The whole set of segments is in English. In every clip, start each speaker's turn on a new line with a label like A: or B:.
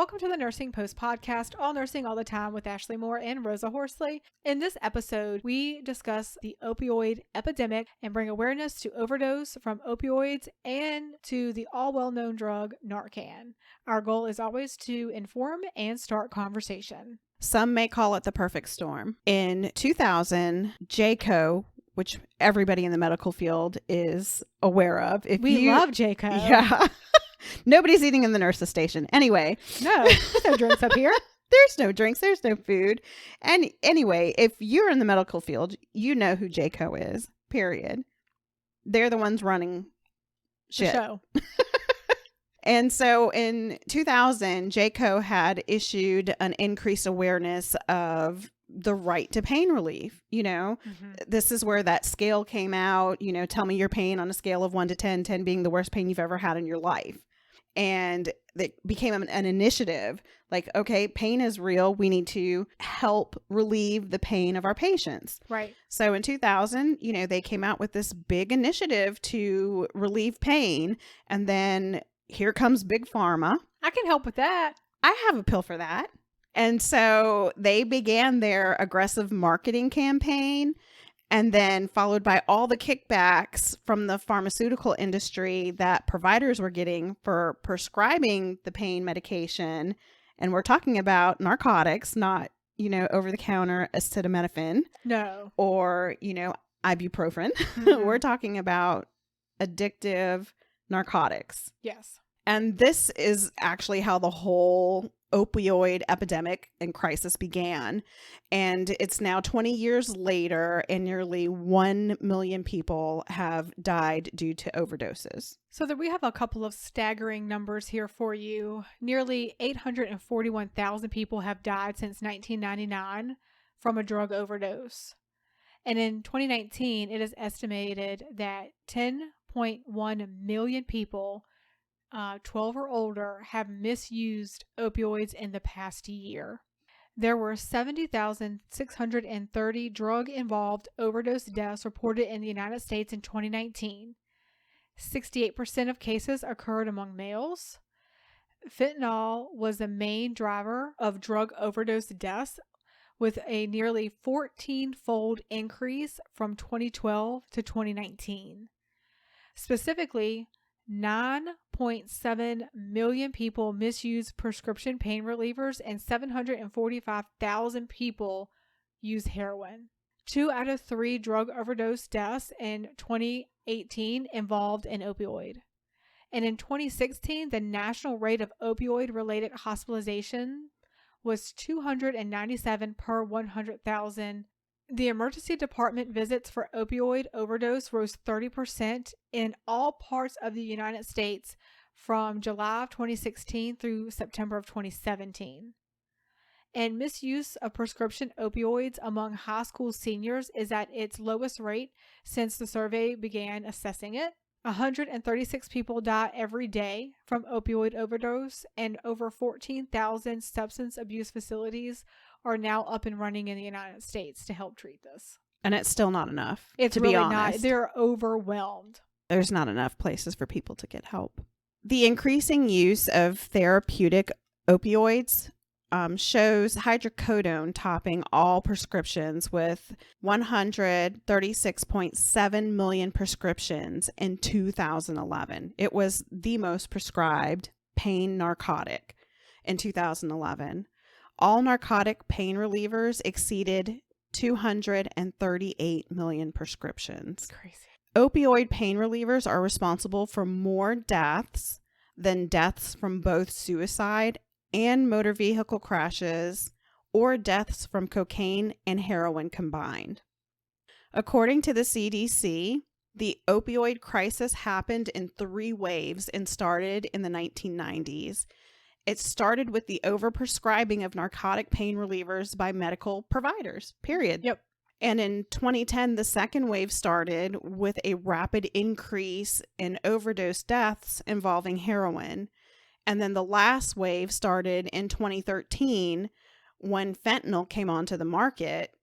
A: welcome to the Nursing Post podcast, All Nursing All the Time with Ashley Moore and Rosa Horsley. In this episode, we discuss the opioid epidemic and bring awareness to overdose from opioids and to the all well-known drug Narcan. Our goal is always to inform and start conversation.
B: Some may call it the perfect storm. In 2000, JCO, which everybody in the medical field is aware of.
A: We love JCO.
B: Yeah. Nobody's eating in the nurse's station. Anyway.
A: No, there's no drinks up here.
B: There's no drinks. There's no food. And anyway, if you're in the medical field, you know who JCO is, period. They're the ones running shit.
A: The show.
B: And so in 2000, JCO had issued an increased awareness of the right to pain relief. You know, This is where that scale came out, tell me your pain on a scale of 1 to 10, 10 being the worst pain you've ever had in your life. And it became an initiative like, okay, pain is real. We need to help relieve the pain of our patients.
A: Right.
B: So in 2000, they came out with this big initiative to relieve pain. And then here comes Big Pharma.
A: I can help with that.
B: I have a pill for that. And so they began their aggressive marketing campaign, and then followed by all the kickbacks from the pharmaceutical industry that providers were getting for prescribing the pain medication. And we're talking about narcotics, not, over-the-counter acetaminophen.
A: No.
B: Or, ibuprofen. We're talking about addictive narcotics.
A: Yes.
B: And this is actually how the whole opioid epidemic and crisis began. And it's now 20 years later, and nearly 1 million people have died due to overdoses.
A: So that we have a couple of staggering numbers here for you. Nearly 841,000 people have died since 1999 from a drug overdose. And in 2019, it is estimated that 10.1 million people 12 or older have misused opioids in the past year. There were 70,630 drug-involved overdose deaths reported in the United States in 2019. 68% of cases occurred among males. Fentanyl was the main driver of drug overdose deaths, with a nearly 14-fold increase from 2012 to 2019. Specifically, 9.7 million people misuse prescription pain relievers and 745,000 people use heroin. 2 out of 3 drug overdose deaths in 2018 involved an opioid. And in 2016, the national rate of opioid-related hospitalization was 297 per 100,000. The emergency department visits for opioid overdose rose 30% in all parts of the United States from July of 2016 through September of 2017. And misuse of prescription opioids among high school seniors is at its lowest rate since the survey began assessing it. 136 people die every day from opioid overdose, and over 14,000 substance abuse facilities are now up and running in the United States to help treat this.
B: And it's still not enough.
A: It's
B: to
A: really
B: be honest.
A: not. They're overwhelmed.
B: There's not enough places for people to get help. The increasing use of therapeutic opioids shows hydrocodone topping all prescriptions with 136.7 million prescriptions in 2011. It was the most prescribed pain narcotic in 2011. All narcotic pain relievers exceeded 238 million prescriptions.
A: Crazy.
B: Opioid pain relievers are responsible for more deaths than deaths from both suicide and motor vehicle crashes, or deaths from cocaine and heroin combined. According to the CDC, the opioid crisis happened in 3 waves and started in the 1990s. It started with the overprescribing of narcotic pain relievers by medical providers, period.
A: Yep.
B: And in 2010, the second wave started with a rapid increase in overdose deaths involving heroin. And then the last wave started in 2013 when fentanyl came onto the market.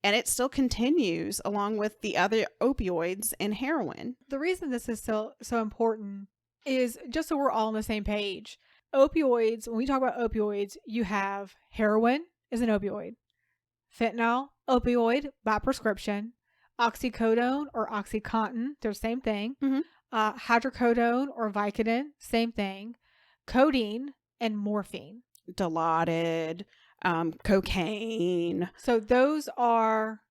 B: And it still continues along with the other opioids and heroin.
A: The reason this is so important is just so we're all on the same page. opioids, when we talk about opioids, you have heroin is an opioid, fentanyl, opioid by prescription, oxycodone or Oxycontin, they're the same thing,
B: Mhm.
A: hydrocodone or Vicodin, same thing, codeine, and morphine.
B: Dilaudid, cocaine.
A: So those are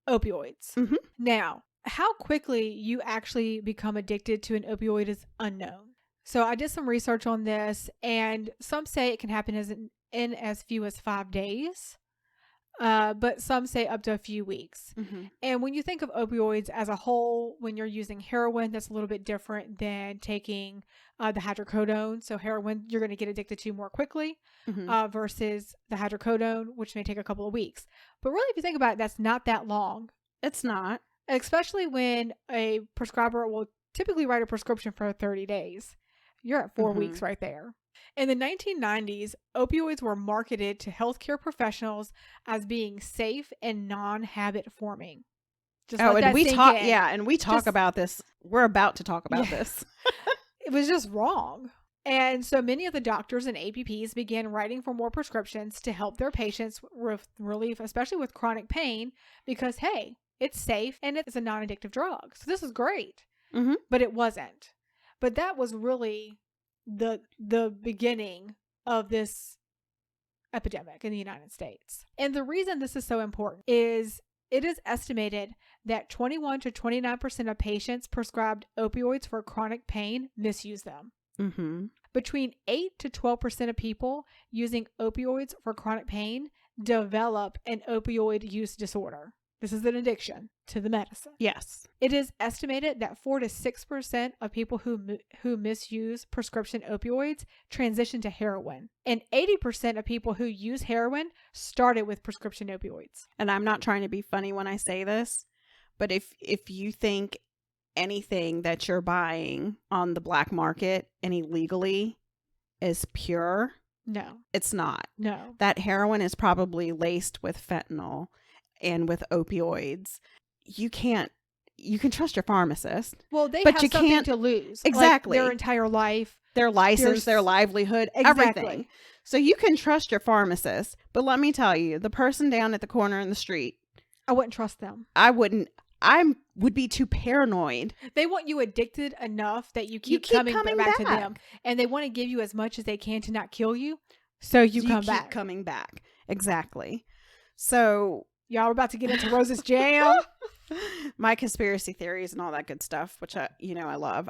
A: opioids.
B: Mhm.
A: Now, how quickly you actually become addicted to an opioid is unknown. So I did some research on this, and some say it can happen in as few as 5 days, but some say up to a few weeks.
B: Mhm.
A: And when you think of opioids as a whole, when you're using heroin, that's a little bit different than taking the hydrocodone. So heroin, you're going to get addicted to more quickly
B: Mhm.
A: versus the hydrocodone, which may take a couple of weeks. But really, if you think about it, that's not that long,
B: It's not.
A: especially when a prescriber will typically write a prescription for 30 days. You're at 4 weeks right there. In the 1990s, opioids were marketed to healthcare professionals as being safe and non-habit forming. Just let
B: and
A: that
B: we
A: sink
B: talk.
A: in.
B: Yeah, and we talk
A: Just-
B: about this. We're about to talk about
A: Yeah.
B: this.
A: It was just wrong. And so many of the doctors and APPs began writing for more prescriptions to help their patients with relief, especially with chronic pain, because, hey, it's safe and it's a non-addictive drug. So this is great.
B: Mhm.
A: But it wasn't. But that was really the beginning of this epidemic in the United States. And the reason this is so important is it is estimated that 21 to 29% of patients prescribed opioids for chronic pain misuse them.
B: Mhm.
A: Between 8 to 12% of people using opioids for chronic pain develop an opioid use disorder. This is an addiction to the medicine.
B: Yes.
A: It is estimated that 4 to 6% of people who misuse prescription opioids transition to heroin. And 80% of people who use heroin started with prescription opioids.
B: And I'm not trying to be funny when I say this, but if you think anything that you're buying on the black market and illegally is pure,
A: No.
B: it's not.
A: No.
B: That heroin is probably laced with fentanyl and with opioids. You can trust your pharmacist.
A: Well, they
B: But
A: have
B: you
A: something
B: can't-
A: to lose.
B: Exactly.
A: Like their entire life.
B: Their license, their livelihood, everything. So you can trust your pharmacist. But let me tell you, the person down at the corner in the street,
A: I wouldn't trust them.
B: I would be too paranoid.
A: They want you addicted enough that you keep,
B: keep
A: coming back to
B: back.
A: them. And they want to give you as much as they can to not kill you. So you come
B: keep
A: back.
B: coming back. Exactly. So
A: Y'all are about to get into Rose's jam.
B: my conspiracy theories and all that good stuff, which I love.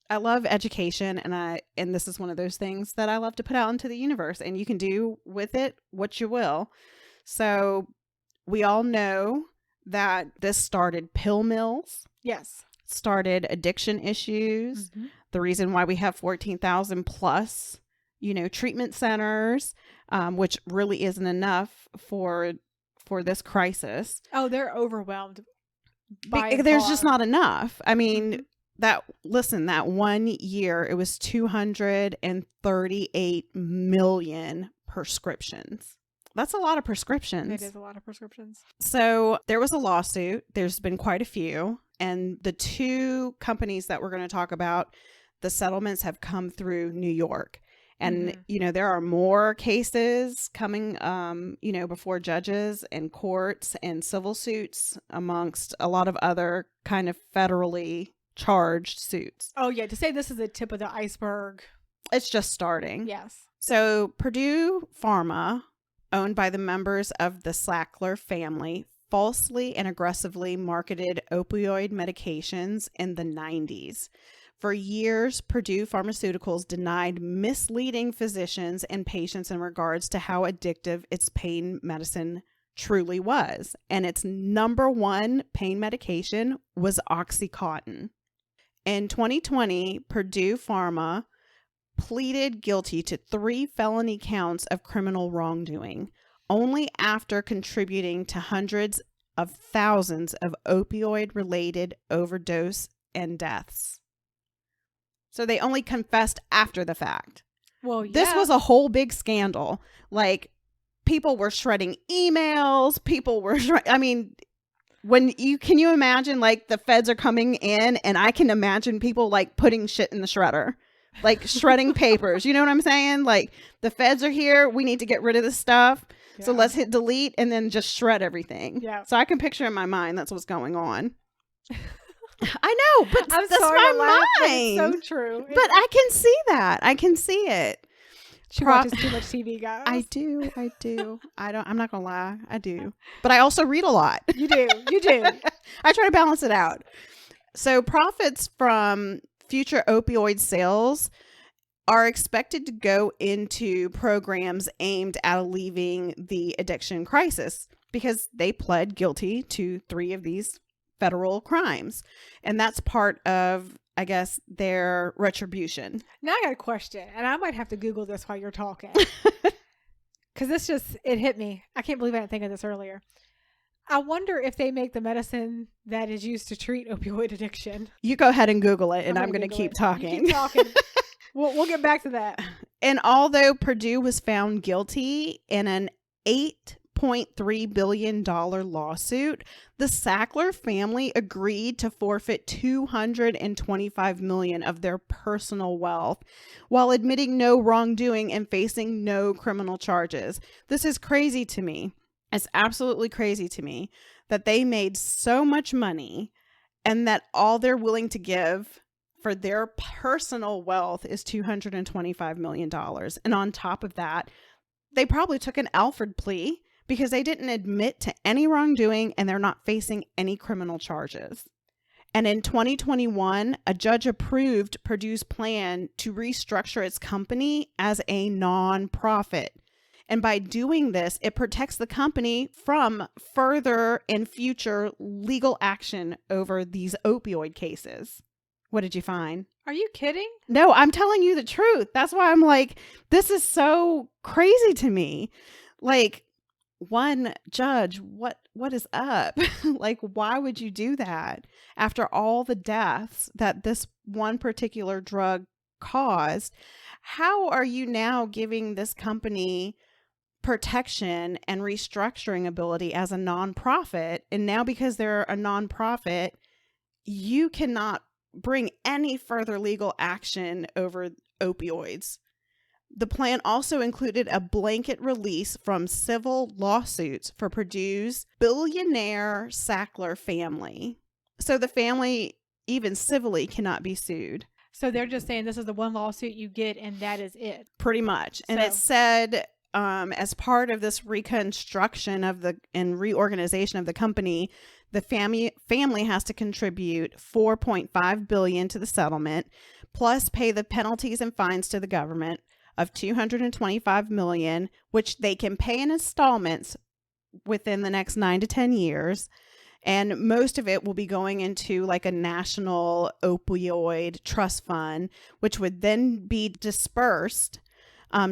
B: I love education, and this is one of those things that I love to put out into the universe, and you can do with it what you will. So we all know that this started pill mills,
A: Yes.
B: started addiction issues.
A: Mhm.
B: The reason why we have 14,000 plus, treatment centers, which really isn't enough for this crisis.
A: Oh, they're overwhelmed. By
B: There's
A: far.
B: just not enough. I mean,
A: Mhm.
B: that 1 year, it was 238 million prescriptions. That's a lot of prescriptions.
A: It is a lot of prescriptions.
B: So there was a lawsuit. There's been quite a few. And the two companies that we're going to talk about, the settlements have come through New York. And, there are more cases coming, before judges and courts and civil suits amongst a lot of other kind of federally charged suits.
A: Oh, yeah. To say this is the tip of the iceberg.
B: It's just starting.
A: Yes.
B: So Purdue Pharma, owned by the members of the Sackler family, falsely and aggressively marketed opioid medications in the 90s. For years, Purdue Pharmaceuticals denied misleading physicians and patients in regards to how addictive its pain medicine truly was. And its number one pain medication was Oxycontin. In 2020, Purdue Pharma pleaded guilty to 3 felony counts of criminal wrongdoing, only after contributing to hundreds of thousands of opioid-related overdose and deaths. So they only confessed after the fact.
A: Well, yeah.
B: This was a whole big scandal. Like, people were shredding emails. People were, can you imagine, like, the feds are coming in, and I can imagine people, like, putting shit in the shredder. like shredding papers. You know what I'm saying? Like, the feds are here. We need to get rid of this stuff.
A: Yeah.
B: So let's hit delete and then just shred everything.
A: Yeah.
B: So I can picture in my mind that's what's going on. I know, but
A: I'm
B: that's
A: sorry to
B: my
A: laugh, but
B: mind.
A: it's so true.
B: But I can see that. I can see it.
A: She watches too much TV, guys.
B: I do. I'm not gonna lie. I do. But I also read a lot.
A: You do.
B: I try to balance it out. So profits from future opioid sales are expected to go into programs aimed at alleviating the addiction crisis because they pled guilty to 3 of these federal crimes. And that's part of, I guess, their retribution.
A: Now I got a question, and I might have to Google this while you're talking. Because it hit me. I can't believe I didn't think of this earlier. I wonder if they make the medicine that is used to treat opioid addiction.
B: You go ahead and Google it, and I'm going to keep
A: You
B: talking.
A: keep talking. We'll get back to that.
B: And although Purdue was found guilty in an $8.3 billion lawsuit, the Sackler family agreed to forfeit $225 million of their personal wealth while admitting no wrongdoing and facing no criminal charges. This is crazy to me. It's absolutely crazy to me that they made so much money and that all they're willing to give for their personal wealth is $225 million. And on top of that, they probably took an Alford plea because they didn't admit to any wrongdoing and they're not facing any criminal charges. And in 2021, a judge approved Purdue's plan to restructure its company as a nonprofit. And by doing this, it protects the company from further and future legal action over these opioid cases. What did you find?
A: Are you kidding?
B: No, I'm telling you the truth. That's why I'm like, this is so crazy to me. Like, one judge, what is up? Like, why would you do that after all the deaths that this one particular drug caused? How are you now giving this company protection and restructuring ability as a nonprofit? And now because they're a nonprofit, you cannot bring any further legal action over opioids. The plan also included a blanket release from civil lawsuits for Purdue's billionaire Sackler family. So the family, even civilly, cannot be sued.
A: So they're just saying this is the one lawsuit you get and that is it.
B: Pretty much. And it said, as part of this reconstruction and reorganization of the company, the family has to contribute $4.5 billion to the settlement, plus pay the penalties and fines to the government of $225 million, which they can pay in installments within the next 9 to 10 years. And most of it will be going into like a national opioid trust fund, which would then be dispersed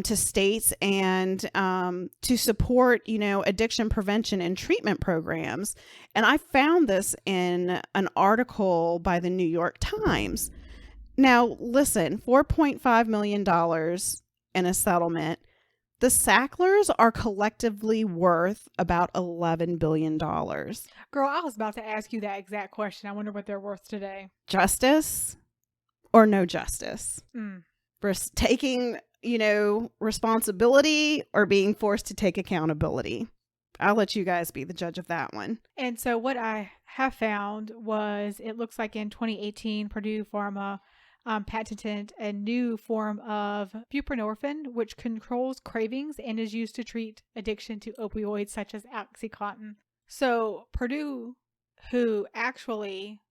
B: to states and to support, addiction prevention and treatment programs. And I found this in an article by the New York Times. Now, listen, $4.5 million in a settlement. The Sacklers are collectively worth about $11 billion.
A: Girl, I was about to ask you that exact question. I wonder what they're worth today.
B: Justice or no justice? For taking, responsibility or being forced to take accountability. I'll let you guys be the judge of that one.
A: And so what I have found was it looks like in 2018, Purdue Pharma patented a new form of buprenorphine, which controls cravings and is used to treat addiction to opioids such as Oxycontin. So Purdue, who actually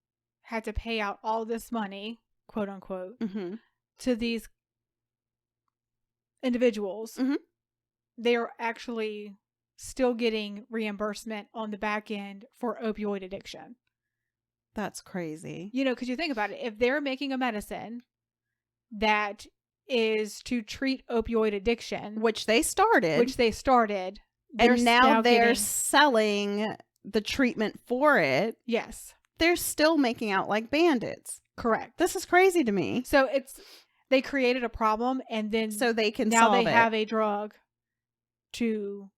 A: had to pay out all this money, quote unquote, to these individuals, they are actually still getting reimbursement on the back end for opioid addiction.
B: That's crazy.
A: Because you think about it, if they're making a medicine that is to treat opioid addiction,
B: which they started, and now they're selling the treatment for it.
A: Yes.
B: They're still making out like bandits.
A: Correct.
B: This is crazy to me.
A: So they created a problem and then
B: so they can
A: now
B: solve
A: they
B: it.
A: have a drug to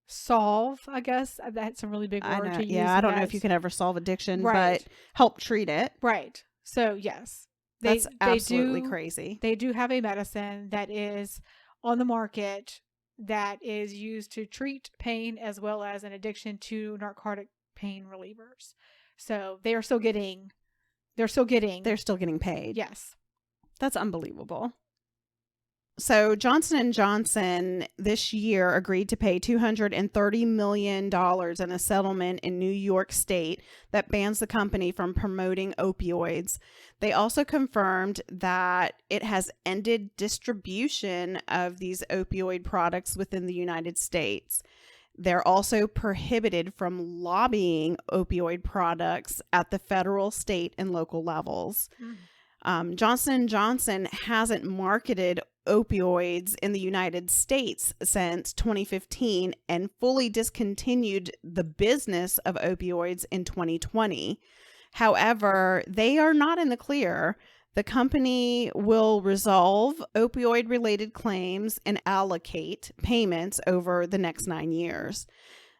A: solve, I guess. That's a really big word to use.
B: Yeah, I don't know if you can ever solve addiction,
A: right,
B: but help treat it.
A: Right. So, yes.
B: That's absolutely crazy.
A: They do have a medicine that is on the market that is used to treat pain as well as an addiction to narcotic pain relievers. So they're still getting
B: paid.
A: Yes.
B: That's unbelievable. So Johnson & Johnson this year agreed to pay $230 million in a settlement in New York State that bans the company from promoting opioids. They also confirmed that it has ended distribution of these opioid products within the United States. They're also prohibited from lobbying opioid products at the federal, state, and local levels. Johnson & Johnson hasn't marketed opioids in the United States since 2015 and fully discontinued the business of opioids in 2020. However, they are not in the clear. The company will resolve opioid-related claims and allocate payments over the next 9 years.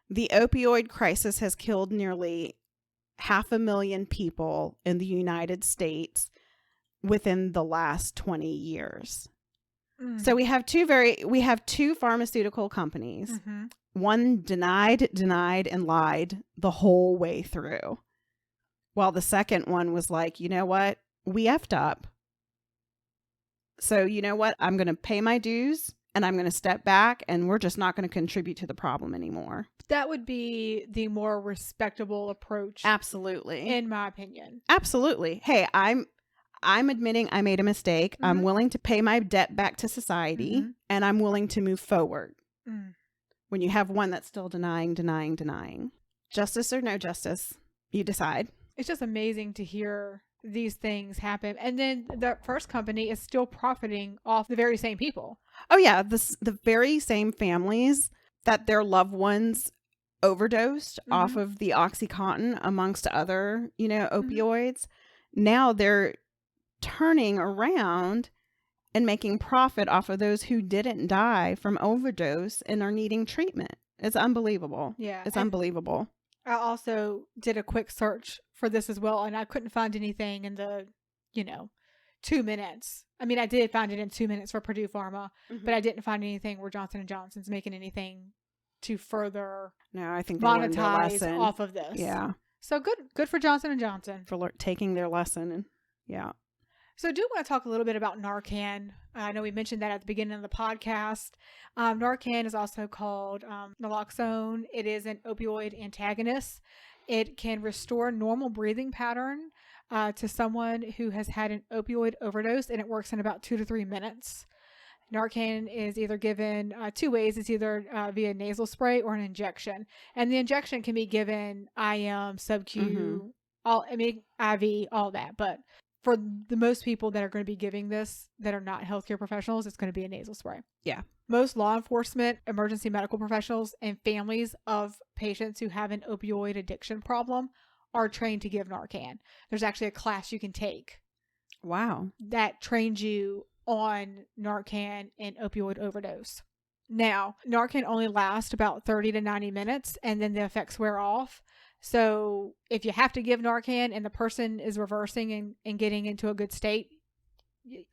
B: The opioid crisis has killed nearly 500,000 people in the United States within the last 20 years. So we have two pharmaceutical companies. Mm-hmm. One denied, and lied the whole way through. While the second one was like, you know what? We effed up. So you know what? I'm going to pay my dues and I'm going to step back and we're just not going to contribute to the problem anymore.
A: That would be the more respectable approach.
B: Absolutely.
A: In my opinion.
B: Absolutely. Hey, I'm admitting I made a mistake. Mm-hmm. I'm willing to pay my debt back to society, mm-hmm. and I'm willing to move forward. When you have one that's still denying. Justice or no justice, you decide.
A: It's just amazing to hear these things happen. And then the first company is still profiting off the very same people.
B: Oh, yeah. The very same families that their loved ones overdosed mm-hmm. off of the OxyContin amongst other, opioids. Mm-hmm. Now they're turning around and making profit off of those who didn't die from overdose and are needing treatment. It's unbelievable.
A: Yeah.
B: It's unbelievable.
A: I also did a quick search for this as well, and I couldn't find anything in the, 2 minutes. I mean, I did find it in 2 minutes for Purdue Pharma, mm-hmm. but I didn't find anything where Johnson & Johnson's making anything to further
B: I think they
A: monetize off of this.
B: Yeah.
A: So good for Johnson & Johnson.
B: For taking their lesson. And yeah.
A: So I do want to talk a little bit about Narcan. I know we mentioned that at the beginning of the podcast. Narcan is also called Naloxone. It is an opioid antagonist. It can restore normal breathing pattern to someone who has had an opioid overdose, and it works in about 2 to 3 minutes. Narcan is either given 2 ways. It's either via nasal spray or an injection. And the injection can be given IM, sub-Q, mm-hmm. IV, all that. But for the most people that are going to be giving this that are not healthcare professionals, it's going to be a nasal spray.
B: Yeah.
A: Most law enforcement, emergency medical professionals, and families of patients who have an opioid addiction problem are trained to give Narcan. There's actually a class you can take.
B: Wow. That
A: trains you on Narcan and opioid overdose. Now, Narcan only lasts about 30 to 90 minutes and then the effects wear off. So if you have to give Narcan and the person is reversing and getting into a good state,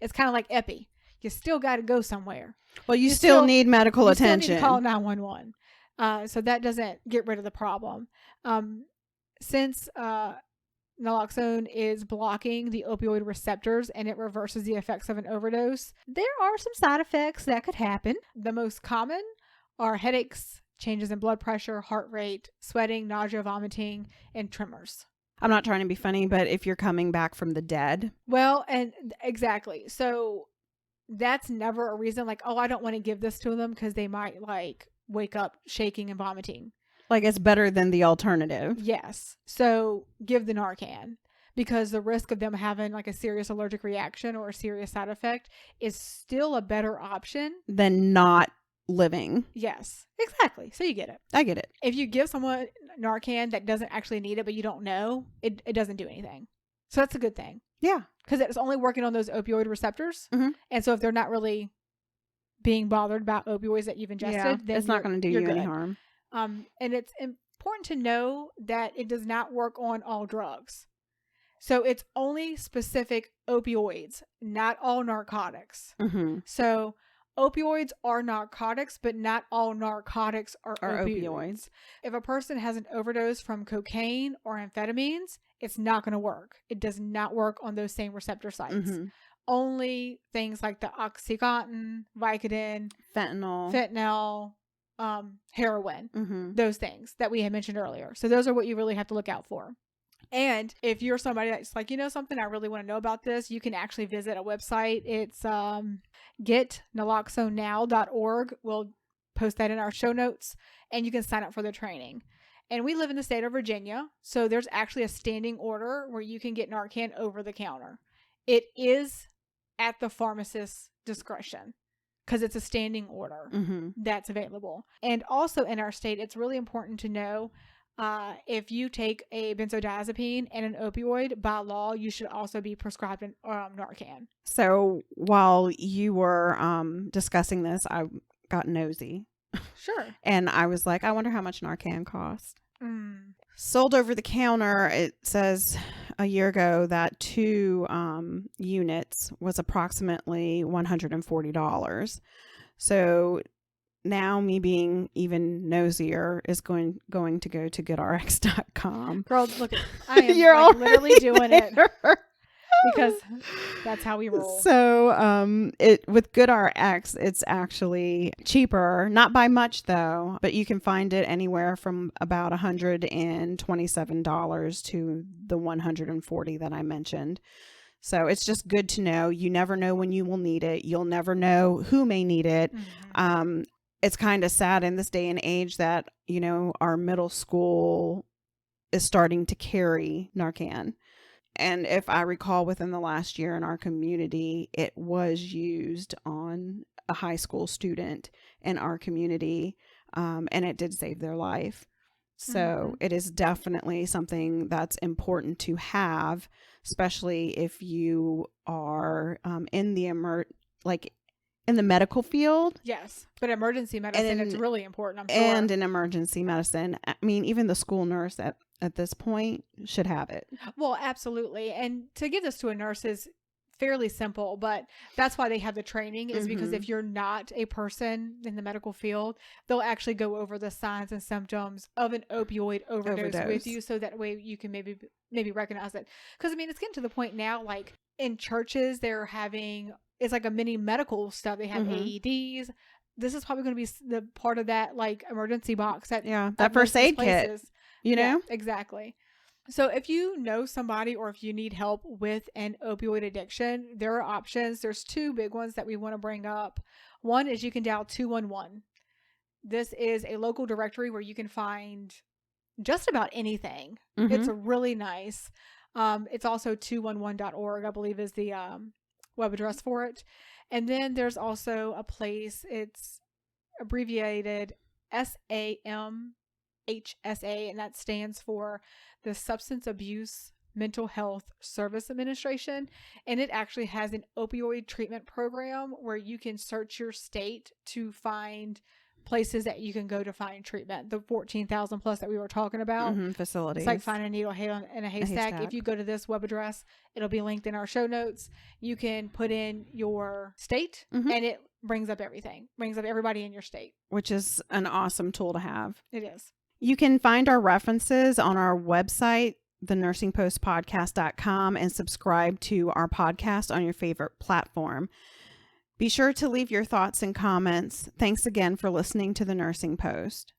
A: it's kind of like Epi. You still got to go somewhere.
B: Well, you still need medical attention.
A: You still need to call 911. So that doesn't get rid of the problem. Since Naloxone is blocking the opioid receptors and it reverses the effects of an overdose, there are some side effects that could happen. The most common are headaches, changes in blood pressure, heart rate, sweating, nausea, vomiting, and tremors.
B: I'm not trying to be funny, but if you're coming back from the dead.
A: Well, and exactly. So that's never a reason like, oh, I don't want to give this to them because they might wake up shaking and vomiting.
B: It's better than the alternative.
A: Yes. So give the Narcan because the risk of them having a serious allergic reaction or a serious side effect is still a better option
B: than not living.
A: Yes, exactly. So you get it.
B: I get it.
A: If you give someone Narcan that doesn't actually need it, but you don't know, it doesn't do anything. So that's a good thing.
B: Yeah.
A: Because it's only working on those opioid receptors.
B: Mm-hmm.
A: And so if they're not really being bothered about opioids that you've ingested, then
B: it's not going to do you
A: good.
B: Any harm.
A: And it's important to know that it does not work on all drugs. So it's only specific opioids, not all narcotics.
B: Mm-hmm.
A: So opioids are narcotics, but not all narcotics are opioids. If a person has an overdose from cocaine or amphetamines, it's not going to work. It does not work on those same receptor sites.
B: Mm-hmm.
A: Only things like the Oxycontin, Vicodin, fentanyl, heroin,
B: mm-hmm.
A: those things that we had mentioned earlier. So those are what you really have to look out for. And if you're somebody that's like, you know something, I really want to know about this, you can actually visit a website. It's getnaloxonenow.org. We'll post that in our show notes, and you can sign up for the training. And we live in the state of Virginia, so there's actually a standing order where you can get Narcan over the counter. It is at the pharmacist's discretion because it's a standing order that's available. And also in our state, it's really important to know if you take a benzodiazepine and an opioid, by law, you should also be prescribed Narcan.
B: So while you were discussing this, I got nosy.
A: Sure.
B: And I was like, I wonder how much Narcan costs. Sold over the counter, it says a year ago that 2 units was approximately $140. So now me being even nosier is going to go to goodrx.com.
A: Girl, look, I am like literally doing it because that's how we roll.
B: So it with GoodRx, it's actually cheaper, not by much though, but you can find it anywhere from about $127 to the $140 that I mentioned. So it's just good to know. You never know when you will need it. You'll never know who may need it. It's kind of sad in this day and age that, you know, our middle school is starting to carry Narcan. And if I recall, within the last year in our community, it was used on a high school student in our community, and it did save their life. So it is definitely something that's important to have, especially if you are in the in the medical field.
A: Yes, but emergency medicine, it's really important, I'm sure.
B: And in emergency medicine, I mean, even the school nurse at this point should have it.
A: Well, absolutely. And to give this to a nurse is fairly simple, but that's why they have the training, is because if you're not a person in the medical field, they'll actually go over the signs and symptoms of an opioid overdose with you, so that way you can maybe recognize it. Because I mean, it's getting to the point now, like in churches, they're having, it's like a mini medical stuff. They have AEDs. This is probably going to be the part of that like emergency box that
B: first aid kit, you know?
A: Yeah, exactly. So if you know somebody or if you need help with an opioid addiction, there are options. There's 2 big ones that we want to bring up. One is you can dial 211. This is a local directory where you can find just about anything. It's really nice. It's also 211.org, I believe, is the web address for it. And then there's also a place, it's abbreviated SAMHSA, and that stands for the Substance Abuse Mental Health Service Administration. And it actually has an opioid treatment program where you can search your state to find places that you can go to find treatment. The 14,000 plus that we were talking about.
B: Facilities.
A: It's like finding a needle in a haystack. If you go to this web address, it'll be linked in our show notes. You can put in your state and it brings up everything. Brings up everybody in your state.
B: Which is an awesome tool to have.
A: It is.
B: You can find our references on our website, thenursingpostpodcast.com, and subscribe to our podcast on your favorite platform. Be sure to leave your thoughts and comments. Thanks again for listening to The Nursing Post.